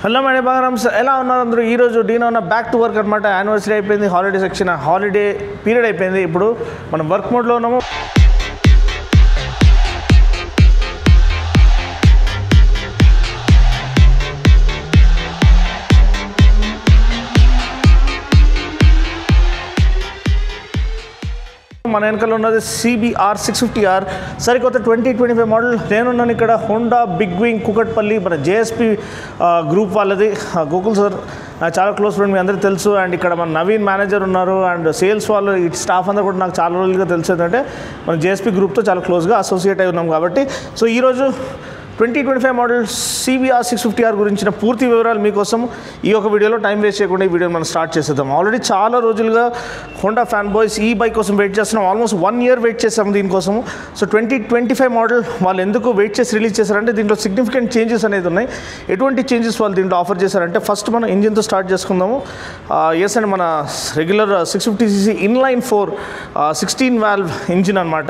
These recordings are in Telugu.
హలో మేడం బాగారామ్స్ ఎలా ఉన్నారు అందరూ? ఈరోజు డీనో ఉన్న బ్యాక్ టు వర్క్ అనమాట. యానివర్సరీ అయిపోయింది, హాలిడే సెక్షన్ హాలిడే పీరియడ్ అయిపోయింది. ఇప్పుడు మనం వర్క్ మోడ్లో ఉన్నాము. మన వెనకాల ఉన్నది CBR 650R సరికొత్త 2025 మోడల్. నేనున్నాను ఇక్కడ హోండా బిగ్ వింగ్ కుకట్పల్లి, మన JSP గ్రూప్ వాళ్ళది. గోకుల్ సార్ చాలా క్లోజ్ ఫ్రెండ్, మీ అందరికీ తెలుసు. అండ్ ఇక్కడ మన నవీన్ మేనేజర్ ఉన్నారు, అండ్ సేల్స్ వాళ్ళు, ఈ స్టాఫ్ అంతా కూడా నాకు చాలా రోజులుగా తెలుసు. ఏంటంటే మన JSP గ్రూప్తో చాలా క్లోజ్గా అసోసియేట్ అయి ఉన్నాం కాబట్టి. సో ఈరోజు 2025 మోడల్ CBR 650R గురించిన పూర్తి వివరాలు మీకోసం ఈ ఒక వీడియోలో టైం వేస్ట్ చేయకుండా ఈ వీడియో మనం స్టార్ట్ చేసేద్దాం. ఆల్రెడీ చాలా రోజులుగా హోండా ఫ్యాన్ బాయ్స్ ఈ బైక్ కోసం వెయిట్ చేస్తున్నాం. ఆల్మోస్ట్ 1 ఇయర్ వెయిట్ చేస్తాము దీనికోసము. సో 2025 మోడల్ వాళ్ళు ఎందుకు వెయిట్ చేసి రిలీజ్ చేశారంటే దీంట్లో సిగ్నిఫికెంట్ చేంజెస్ అనేది ఉన్నాయి. ఎటువంటి చేంజెస్ వాళ్ళు దీంట్లో ఆఫర్ చేశారంటే, ఫస్ట్ మనం ఇంజిన్తో స్టార్ట్ చేసుకుందాము. ఎస్ అండ్ మన regular 650cc inline 4 16 valve engine అనమాట.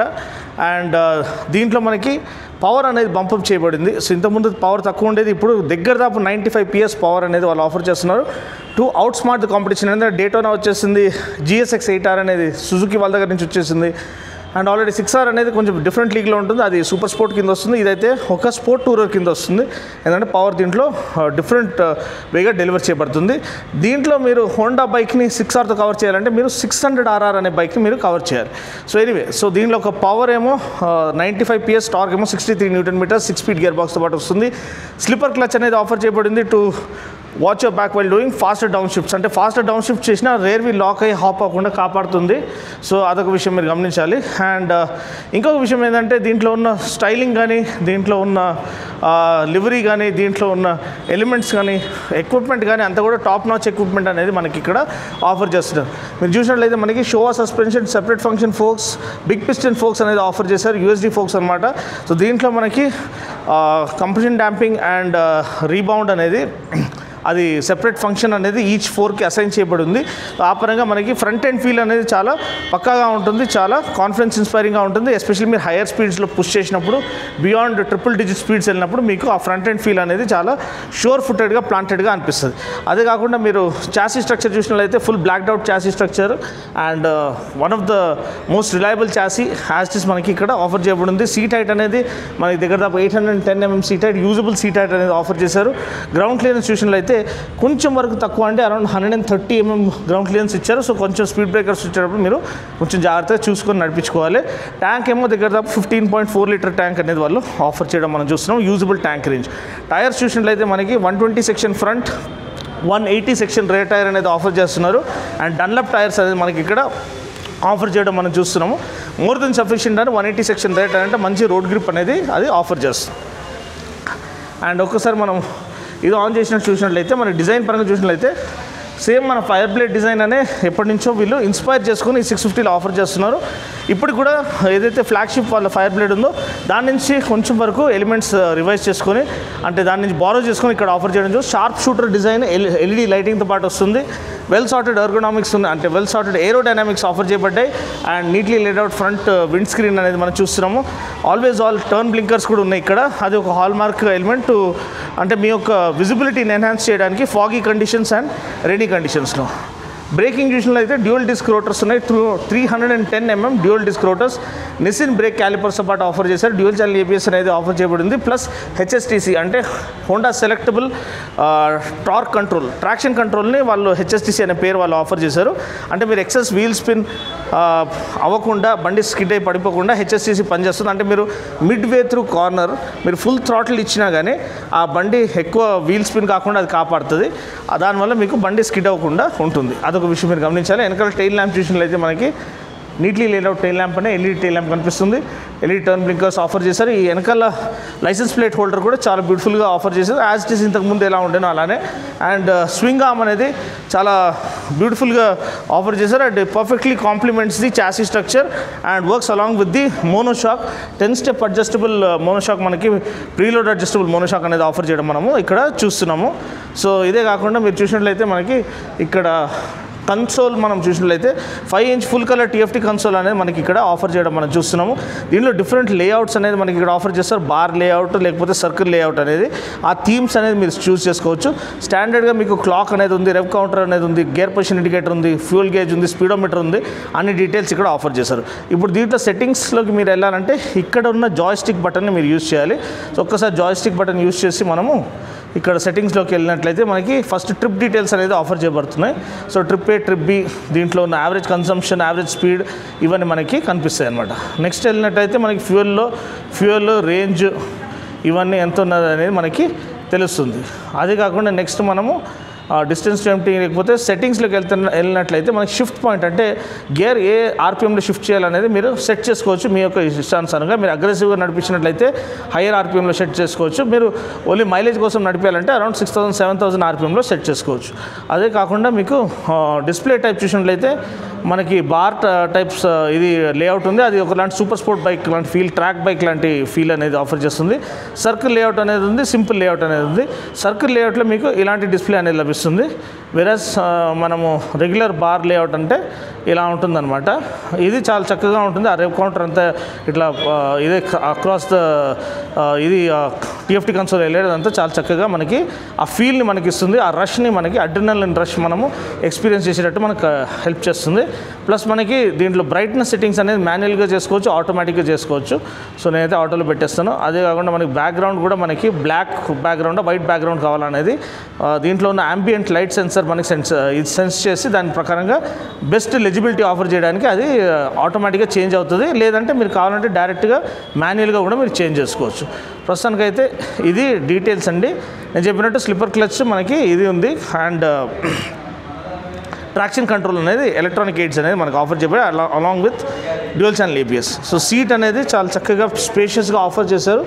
అండ్ దీంట్లో మనకి పవర్ అనేది బంపప్ చేయబడింది. సో ఇంతకుముందు పవర్ తక్కువ ఉండేది, ఇప్పుడు దగ్గర దాపు 95 PS పవర్ అనేది వాళ్ళు ఆఫర్ చేస్తున్నారు. To out smart the competition. ఎందుకంటే డేటోనా వచ్చేసింది, GSX 8R అనేది సుజుకి వాళ్ళ దగ్గర నుంచి వచ్చేసింది. అండ్ ఆల్రెడీ 6R అనేది కొంచెం డిఫరెంట్ లీగ్లో ఉంటుంది, అది సూపర్ స్పోర్ట్ కింద వస్తుంది. ఇదైతే ఒక స్పోర్ట్ టూరర్ కింద వస్తుంది. ఎందుకంటే పవర్ దీంట్లో డిఫరెంట్ వేగా డెలివర్ చేయబడుతుంది. దీంట్లో మీరు హోండా బైక్ని 6Rతో కవర్ చేయాలంటే మీరు 600RR అనే బైక్ని మీరు కవర్ చేయాలి. సో ఎనీవే, సో దీంట్లో ఒక పవర్ ఏమో 95 PS, టార్క్ ఏమో 63 Nm, 6 స్పీడ్ గేర్ బాక్స్తో పాటు వస్తుంది. స్లిప్పర్ క్లచ్ అనేది ఆఫర్ చేయబడింది to watch your back while doing faster down shifts. అంటే ఫాస్టర్ డౌన్ షిఫ్ట్ చేసినా రేర్ వీల్ లాక్ అయ్యి హాప్ అవ్వకుండా కాపాడుతుంది. సో అదొక విషయం మీరు గమనించాలి. అండ్ ఇంకొక విషయం ఏంటంటే, దీంట్లో ఉన్న స్టైలింగ్ కానీ, దీంట్లో ఉన్న లివరీ కానీ, దీంట్లో ఉన్న ఎలిమెంట్స్ కానీ, ఎక్విప్మెంట్ కానీ అంతా కూడా టాప్ నాచ్ ఎక్విప్మెంట్ అనేది మనకి ఇక్కడ ఆఫర్ చేస్తున్నారు. మీరు చూసినట్లయితే మనకి Showa suspension, separate function forks, big piston forks అనేది ఆఫర్ చేశారు, USD ఫోక్స్ అనమాట. సో దీంట్లో మనకి కంప్రెషన్ డాంపింగ్ అండ్ రీబౌండ్ అనేది అది సెపరేట్ ఫంక్షన్ అనేది ఈచ్ 4కి అసైన్ చేయబడి ఉంది. ఆ పరంగా మనకి ఫ్రంట్ ఎండ్ ఫీల్ అనేది చాలా పక్కాగా ఉంటుంది, చాలా కాన్ఫిడెన్స్ ఇన్స్పైరింగ్గా ఉంటుంది. ఎస్పెషల్లీ మీరు హైయర్ స్పీడ్స్లో పుష్ చేసినప్పుడు, బియాండ్ ట్రిపుల్ డిజిట్ స్పీడ్స్ వెళ్ళినప్పుడు మీకు ఆ ఫ్రంట్ ఎండ్ ఫీల్ అనేది చాలా షోర్ ఫుటెడ్గా, ప్లాంటెడ్గా అనిపిస్తుంది. అదే కాకుండా మీరు చాసీ స్ట్రక్చర్ చూసినట్లయితే full blocked out chassis structure and one of the most reliable chassis as మనకి ఇక్కడ ఆఫర్ చేయబడి ఉంది. సీట్ హైట్ అనేది మనకి దగ్గర దాపు 810 mm seat height, usable seat height అనేది ఆఫర్ చేశారు. గ్రౌండ్ క్లియరెన్స్ చూసినట్లయితే కొంచెం వరకు తక్కువ, అంటే అరౌండ్ 130 mm గ్రౌండ్ క్లియరెన్స్ ఇచ్చారు. సో కొంచెం స్పీడ్ బ్రేకర్స్ ఇచ్చేటప్పుడు మీరు కొంచెం జాగ్రత్తగా చూసుకొని నడిపించుకోవాలి. ట్యాంక్ ఏమో దగ్గర దాపు 15.4 లీటర్ ట్యాంక్ అనేది వాళ్ళు ఆఫర్ చేయడం మనం చూస్తున్నాం. Usable tank range. టైర్స్ చూసినట్లయితే మనకి 120 section front, 180 section rear tyre అనేది ఆఫర్ చేస్తున్నారు. అండ్ డన్లప్ టైర్స్ అనేది మనకి ఇక్కడ ఆఫర్ చేయడం మనం చూస్తున్నాము. మోర్ దెన్ సఫిషియంట్ అని 180 సెక్షన్ రేర్ టైర్ అంటే మంచి రోడ్ గ్రిప్ అనేది అది ఆఫర్ చేస్తుంది. అండ్ ఒక్కసారి మనం ఇది ఆన్ చేసినట్టు చూసినట్లయితే, మన డిజైన్ పరంగా చూసినట్లయితే సేమ్ మన ఫైర్ బ్లేడ్ డిజైన్ అనే ఎప్పటి నుంచో వీళ్ళు ఇన్స్పైర్ చేసుకుని ఈ 650లో ఆఫర్ చేస్తున్నారు. ఇప్పుడు కూడా ఏదైతే ఫ్లాగ్షిప్ వాళ్ళ ఫైర్ బ్లేడ్ ఉందో దాని నుంచి కొంచెం వరకు ఎలిమెంట్స్ రివైజ్ చేసుకొని, అంటే దాని నుంచి బారో చేసుకొని ఇక్కడ ఆఫర్ చేయడం చూసి షార్ప్ షూటర్ డిజైన్, LED లైటింగ్తో పాటు వస్తుంది. వెల్ సార్టెడ్ ఎర్గోనామిక్స్ ఉంది, అంటే వెల్ సార్టెడ్ ఏరోడైనామిక్స్ ఆఫర్ చేయబడ్డాయి. And neatly laid out front windscreen అనేది మనం చూస్తున్నాము. ఆల్వేస్ ఆల్ టర్న్ బ్లింకర్స్ కూడా ఉన్నాయి ఇక్కడ. అది ఒక హాల్ మార్క్ ఎలిమెంట్, అంటే మీ యొక్క విజిబిలిటీని ఎన్హాన్స్ చేయడానికి ఫాగీ కండిషన్స్ అండ్ రెయినీ కండిషన్స్లో. బ్రేకింగ్ చూసినట్లయితే అయితే డ్యూయల్ డిస్క్ రోటర్స్ ఉన్నాయి, 310 mm dual disc rotors. Nissin brake క్యాలిపర్స్తో పాటు ఆఫర్ చేశారు. డ్యూయల్ ఛానల్ ABS అనేది ఆఫర్ చేయబడింది. ప్లస్ HSTC అంటే Honda selectable torque control, traction కంట్రోల్ని వాళ్ళు HSTC అనే పేరు వాళ్ళు ఆఫర్ చేశారు. అంటే మీరు ఎక్సెస్ వీల్ స్పిన్ అవ్వకుండా, బండి స్కిడ్ అయి పడిపోకుండా HSTC పనిచేస్తుంది. అంటే మీరు మిడ్ వే త్రూ కార్నర్ మీరు ఫుల్ థ్రాటిల్ ఇచ్చినా కానీ ఆ బండి ఎక్కువ వీల్ స్పిన్ కాకుండా అది కాపాడుతుంది. దానివల్ల మీకు బండి స్కిడ్ అవ్వకుండా ఉంటుంది. అదొక విషయం మీరు గమనించాలి. వెనకాల టైల్ ల్యాంప్ చూసినట్లయితే మనకి నీట్లీ లేఅవుట్ టైల్ ల్యాంప్ అనే LED టైల్ ల్యాంప్ కనిపిస్తుంది. LED టర్న్ బ్లింకర్స్ ఆఫర్ చేశారు. ఈ వెనకాల లైసెన్స్ ప్లేట్ హోల్డర్ కూడా చాలా బ్యూటిఫుల్గా ఆఫర్ చేశారు, యాజ్ ఇట్ ఈస్ ఇంతకుముందు ఎలా ఉండేనో అలానే. అండ్ స్వింగ్ ఆర్మ్ అనేది చాలా బ్యూటిఫుల్గా ఆఫర్ చేశారు. And perfectly compliments the chassis structure and works along with the monoshock. 10 step adjustable monoshock, మనకి ప్రీలోడ్ అడ్జస్టబుల్ మోనోషాక్ అనేది ఆఫర్ చేయడం మనము ఇక్కడ చూస్తున్నాము. సో ఇదే కాకుండా మీరు చూసినట్లయితే మనకి ఇక్కడ కన్సోల్ మనం చూసినట్లయితే 5 inch full colour TFT console అనేది మనకి ఇక్కడ ఆఫర్ చేయడం మనం చూస్తున్నాము. దీనిలో డిఫరెంట్ లేఅవుట్స్ అనేది మనకి ఇక్కడ ఆఫర్ చేస్తారు. బార్ లేఅవుట్ లేకపోతే సర్కిల్ లేఅవుట్ అనేది, ఆ థీమ్స్ అనేది మీరు చూస్ చేసుకోవచ్చు. స్టాండర్డ్గా మీకు క్లాక్ అనేది ఉంది, రెవ్ కౌంటర్ అనేది ఉంది, గేర్ పొజిషన్ ఇండికేటర్ ఉంది, ఫ్యూల్ గేజ్ ఉంది, స్పీడోమీటర్ ఉంది, అన్ని డీటెయిల్స్ ఇక్కడ ఆఫర్ చేశారు. ఇప్పుడు దీంట్లో సెట్టింగ్స్లోకి మీరు వెళ్ళాలంటే ఇక్కడ ఉన్న జాయ్స్టిక్ బటన్ని మీరు యూజ్ చేయాలి. సో ఒక్కసారి జాయ్స్టిక్ బటన్ యూజ్ చేసి మనము ఇక్కడ సెట్టింగ్స్లోకి వెళ్ళినట్లయితే మనకి ఫస్ట్ ట్రిప్ డీటెయిల్స్ అనేది ఆఫర్ చేయబడుతున్నాయి. So trip A, trip B, దీంట్లో ఉన్న యావరేజ్ కన్సంప్షన్, యావరేజ్ స్పీడ్ ఇవన్నీ మనకి కనిపిస్తాయి అన్నమాట. నెక్స్ట్ వెళ్ళినట్టయితే మనకి ఫ్యూయల్ రేంజ్ ఇవన్నీ ఎంత ఉన్నది అనేది మనకి తెలుస్తుంది. అది కాకుండా నెక్స్ట్ మనము డిస్టెన్స్ టు ఎంప్టీ లేకపోతే సెట్టింగ్స్లోకి వెళ్ళినట్లయితే మనకి షిఫ్ట్ పాయింట్ అంటే గేర్ ఏ RPMలో షిఫ్ట్ చేయాలనేది మీరు సెట్ చేసుకోవచ్చు. మీ యొక్క ఇష్టానుసారంగా మీరు అగ్రెసివ్గా నడిపించినట్లయితే హైయర్ RPMలో సెట్ చేసుకోవచ్చు. మీరు ఓన్లీ మైలేజ్ కోసం నడిపేయాలంటే అరౌండ్ 6000 7000 RPMలో సెట్ చేసుకోవచ్చు. అదే కాకుండా మీకు డిస్ప్లే టైప్ చూసినట్లయితే మనకి బార్ టైప్స్ ఇది లేఅవుట్ ఉంది. అది ఒకలాంటి సూపర్ స్పోర్ట్ బైక్ లాంటి ఫీల్, ట్రాక్ బైక్ లాంటి ఫీల్ అనేది ఆఫర్ చేస్తుంది. సర్కిల్ లేఅవుట్ అనేది ఉంది, సింపుల్ లేఅవుట్ అనేది ఉంది. సర్కిల్ లేఅవుట్లో మీకు ఇలాంటి డిస్ప్లే అనేది లభిస్తుంది. వెరస్ మనము రెగ్యులర్ బార్ లేఅవుట్ అంటే ఇలా ఉంటుందన్నమాట. ఇది చాలా చక్కగా ఉంటుంది. ఆ రెవ్ కౌంటర్ అంతా ఇట్లా ఇదే అక్రాస్ ద ఇది TFT కన్సోల్ వెళ్ళేదంతా చాలా చక్కగా మనకి ఆ ఫీల్ని మనకి ఇస్తుంది. ఆ రష్ని మనకి అడ్రినలిన్ రష్ మనము ఎక్స్పీరియన్స్ చేసేటట్టు మనకు హెల్ప్ చేస్తుంది. ప్లస్ మనకి దీంట్లో బ్రైట్నెస్ సెట్టింగ్స్ అనేది మాన్యువల్గా చేసుకోవచ్చు, ఆటోమేటిక్గా చేసుకోవచ్చు. సో నేనైతే ఆటోలో పెట్టేస్తాను. అదే కాకుండా మనకి బ్యాక్గ్రౌండ్ కూడా మనకి బ్లాక్ బ్యాక్గ్రౌండ్, వైట్ బ్యాక్గ్రౌండ్ కావాలనేది దీంట్లో ఉన్న ambient లైట్ సెన్సర్ మనకి సెన్స్ చేసి దాని ప్రకారంగా బెస్ట్ లెజిబిలిటీ ఆఫర్ చేయడానికి అది ఆటోమేటిక్గా చేంజ్ అవుతుంది. లేదంటే మీరు కావాలంటే డైరెక్ట్గా మాన్యువల్గా కూడా మీరు చేంజ్ చేసుకోవచ్చు. ప్రస్తుతానికైతే ఇది డీటెయిల్స్ అండి. నేను చెప్పినట్టు స్లిప్పర్ క్లచ్ మనకి ఇది ఉంది అండ్ ట్రాక్షన్ కంట్రోల్ అనేది ఎలక్ట్రానిక్ ఎయిడ్స్ అనేది మనకు ఆఫర్ చెప్పారు along with dual channel ABS. So seat అనేది చాలా చక్కగా స్పేషియస్గా ఆఫర్ చేశారు.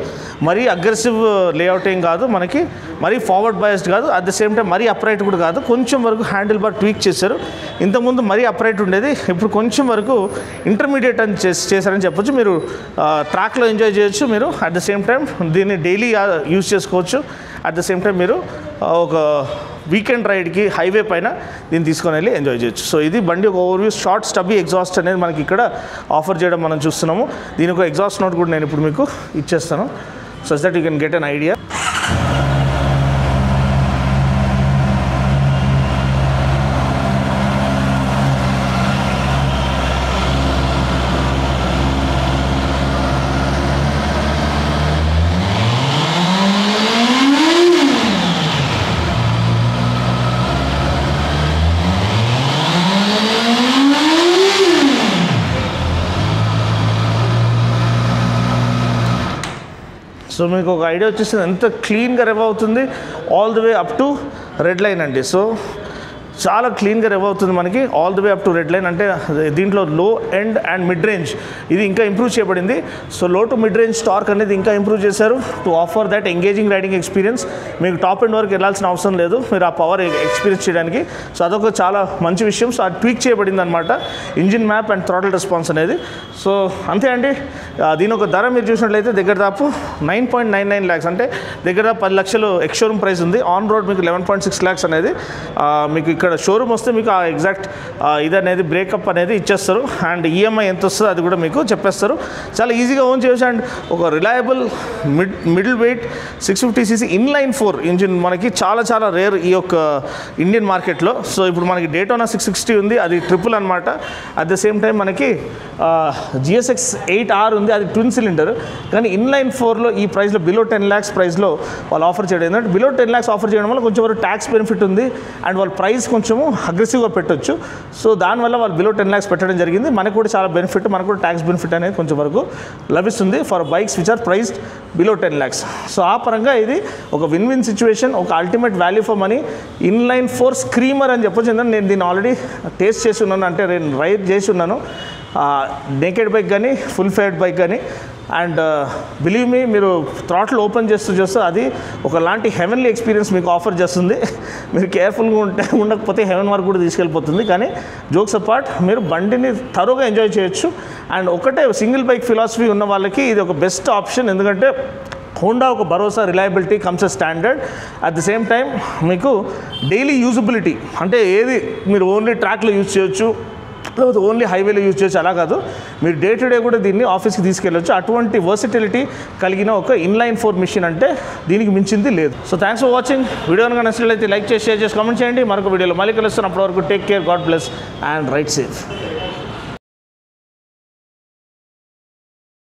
మరీ అగ్రెసివ్ లేఅవుట్ ఏం కాదు, మనకి మరీ ఫార్వర్డ్ బయాస్డ్ కాదు, అట్ ద సేమ్ టైం మరీ అప్రైట్ కూడా కాదు. కొంచెం వరకు హ్యాండిల్ బార్ ట్వీక్ చేశారు. ఇంతకుముందు మరీ అప్రైట్ ఉండేది, ఇప్పుడు కొంచెం వరకు ఇంటర్మీడియట్ అని చేశారని చెప్పొచ్చు. మీరు ట్రాక్లో ఎంజాయ్ చేయొచ్చు, మీరు అట్ ద సేమ్ టైం దీన్ని డైలీ యూజ్ చేసుకోవచ్చు. అట్ ద సేమ్ టైం మీరు ఒక వీకెండ్ రైడ్కి హైవే పైన దీన్ని తీసుకొని వెళ్ళి ఎంజాయ్ చేయొచ్చు. సో ఇది బండి ఒక ఓవర్వ్యూ. షార్ట్ స్టబ్బీ ఎగ్జాస్ట్ అనేది మనకి ఇక్కడ ఆఫర్ చేయడం మనం చూస్తున్నాము. దీని ఒక ఎగ్జాస్ట్ నోట్ కూడా నేను ఇప్పుడు మీకు ఇచ్చేస్తాను, so that you can get an idea. So మీకు ఒక ఐడియా వచ్చేసింది ఎంత క్లీన్గా రెవ్ అవుతుంది all the way up to red line అండి. సో చాలా క్లీన్గా రెవ్ అవుతుంది మనకి all the way up to red line. అంటే దీంట్లో లో ఎండ్ అండ్ మిడ్ రేంజ్ ఇది ఇంకా ఇంప్రూవ్ చేయబడింది. సో లో టు మిడ్ రేంజ్ టార్క్ అనేది ఇంకా ఇంప్రూవ్ చేశారు to offer that engaging riding experience. మీకు టాప్ ఎండ్ వరకు వెళ్ళాల్సిన అవసరం లేదు మీరు ఆ పవర్ ఎక్స్పీరియన్స్ చేయడానికి. సో అదొక చాలా మంచి విషయం. సో అది ట్వీక్ చేయబడింది అనమాట engine map and throttle response అనేది. సో అంతే అండి. దీని ఒక ధర మీరు చూసినట్లయితే దగ్గర దాపు 9.99 lakhs అంటే దగ్గర 10 లక్షలు ఎక్స్ షోరూమ్ ప్రైస్ ఉంది. ఆన్ రోడ్ మీకు 11.6 lakhs అనేది మీకు ఇక్కడ షోరూమ్ వస్తే మీకు ఆ ఎగ్జాక్ట్ ఇది అనేది బ్రేకప్ అనేది ఇచ్చేస్తారు. అండ్ EMI ఎంత వస్తుందో అది కూడా మీకు చెప్పేస్తారు. చాలా ఈజీగా ఓన్ చేయొచ్చు. అండ్ ఒక reliable middle weight 650cc inline 4 engine మనకి చాలా చాలా రేర్ ఈ యొక్క ఇండియన్ మార్కెట్లో. సో ఇప్పుడు మనకి డేటోనా 660 ఉంది, అది ట్రిపుల్ అనమాట. అట్ ద సేమ్ టైం మనకి GSX 8R ఉంది, అది ట్విన్ సిలిండర్. కానీ ఇన్లైన్ 4లో ఈ ప్రైస్లో బిలో 10 lakhs ప్రైస్లో వాళ్ళు ఆఫర్ చేయడం ఏంటంటే బిలో 10 lakhs ఆఫర్ చేయడం వల్ల కొంచెం వరకు ట్యాక్స్ బెనిఫిట్ ఉంది అండ్ వాళ్ళ ప్రైస్ కొంచెము అగ్రెసివ్గా పెట్టొచ్చు. సో దానివల్ల వాళ్ళు బిలో 10 lakhs పెట్టడం జరిగింది. మనకు కూడా చాలా బెనిఫిట్, మనకు కూడా ట్యాక్స్ బెనిఫిట్ అనేది కొంచెం వరకు లభిస్తుంది for bikes which are priced below 10 lakhs. So ఆ పరంగా ఇది ఒక విన్ విన్ సిచ్యువేషన్, ఒక ultimate value for money. Inline 4 screamer అని చెప్పొచ్చు. ఎందుకంటే నేను దీన్ని ఆల్రెడీ టేస్ట్ చేసి ఉన్నాను, అంటే నేను రైడ్ చేసి ఉన్నాను. నేకెడ్ బైక్ కానీ ఫుల్ ఫేడ్ బైక్ కానీ. అండ్ బిలీవ్ మీ మీరు థ్రాటిల్ ఓపెన్ చేస్తూ అది ఒకలాంటి హెవెన్లీ ఎక్స్పీరియన్స్ మీకు ఆఫర్ చేస్తుంది. మీరు కేర్ఫుల్గా ఉండకపోతే హెవెన్ వరకు కూడా తీసుకెళ్ళిపోతుంది. కానీ జోక్స్ అపార్ట్ మీరు బండిని తరోగా ఎంజాయ్ చేయొచ్చు. అండ్ ఒకటే సింగిల్ బైక్ ఫిలాసఫీ ఉన్న వాళ్ళకి ఇది ఒక బెస్ట్ ఆప్షన్. ఎందుకంటే హోండా ఒక భరోసా, reliability comes a standard. At the same time మీకు డైలీ యూజబిలిటీ, అంటే ఏది మీరు ఓన్లీ ట్రాక్లో యూజ్ చేయొచ్చు, లేకపోతే ఓన్లీ హైవేలో యూజ్ చేయొచ్చు, అలా కాదు, మీరు డే టు డే కూడా దీన్ని ఆఫీస్కి తీసుకెళ్ళొచ్చు. అటువంటి వర్సిటిలిటీ కలిగిన ఒక ఇన్లైన్ 4 మిషన్ అంటే దీనికి మించింది లేదు. So thanks for watching. Video కనుక నచ్చినట్లయితే లైక్ చేసి, షేర్ చేసి, కామెంట్ చేయండి. మరొక వీడియోలో మళ్ళీ కలుస్తాను. అప్పటి వరకు take care, God bless and right safe.